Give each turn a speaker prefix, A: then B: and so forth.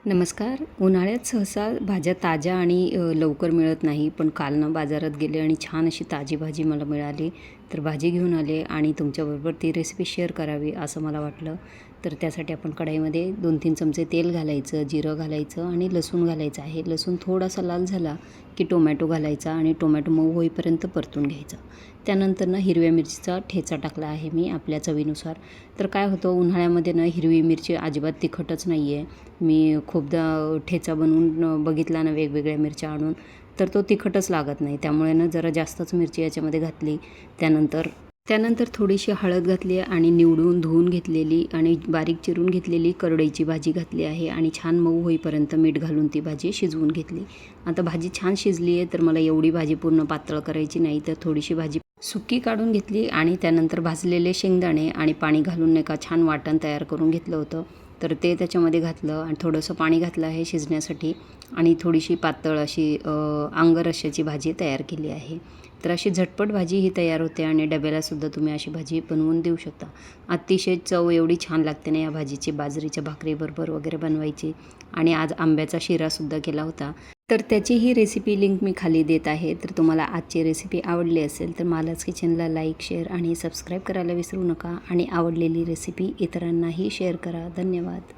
A: नमस्कार. उन्हाळ्यात सहसा भाज्या ताज्या आणि लवकर मिळत नाही. पण काल ना बाजारात गेले आणि छान अशी ताजी भाजी मला मिळाली. तर भाजी घेऊन आले आणि तुमच्याबरोबर ती रेसिपी शेअर करावी असं मला वाटलं. तर त्यासाठी आपण कढईमध्ये 2-3 चमचे तेल घालायचं, जिरं घालायचं आणि लसूण घालायचं आहे. लसूण थोडासा लाल झाला की टोमॅटो घालायचा आणि टोमॅटो मऊ होईपर्यंत परतून घ्यायचा. त्यानंतर ना हिरव्या मिरचीचा ठेचा टाकला आहे मी आपल्या चवीनुसार. तर काय होतं, उन्हाळ्यामध्ये ना हिरवी मिरची अजिबात तिखटच नाही आहे. मी खूपदा ठेचा बनवून बघितला ना वेगवेगळ्या मिरच्या आणून, तर तो तिखटच लागत नाही. त्यामुळे ना जरा जास्तच मिरची याच्यामध्ये घातली. त्यानंतर थोडीशी हळद घातली आणि निवडून धुवून घेतलेली आणि बारीक चिरून घेतलेली करडईची भाजी घातली आहे आणि छान मऊ होईपर्यंत मीठ घालून ती भाजी शिजवून घेतली. आता भाजी छान शिजली आहे, तर मला एवढी भाजी पूर्ण पातळ करायची नाही, तर थोडीशी भाजी सुकी काढून घेतली आणि त्यानंतर भाजलेले शेंगदाणे आणि पाणी घालून नाही का छान वाटण तयार करून घेतलं होतं. तर ते त्याच्यामध्ये घातलं आणि थोडंसं पाणी घातलं आहे शिजण्यासाठी आणि थोडीशी पातळ अशी अंगरस्याची भाजी तयार केली आहे. तर अशी झटपट भाजी ही तयार होते आणि डब्यालासुद्धा तुम्ही अशी भाजी बनवून देऊ शकता. अतिशय चव एवढी छान लागते ना या भाजीची, बाजरीच्या भाकरीबरोबर वगैरे बनवायची. आणि आज आंब्याचा शिरासुद्धा केला होता. तर त्याची ही रेसिपी लिंक मी खाली देत आहे. तर तुम्हाला आजची रेसिपी आवडली असेल तर मालाच किचनला लाईक, शेअर आणि सबस्क्राईब करायला विसरू नका आणि आवडलेली रेसिपी इतरांनाही शेअर करा. धन्यवाद.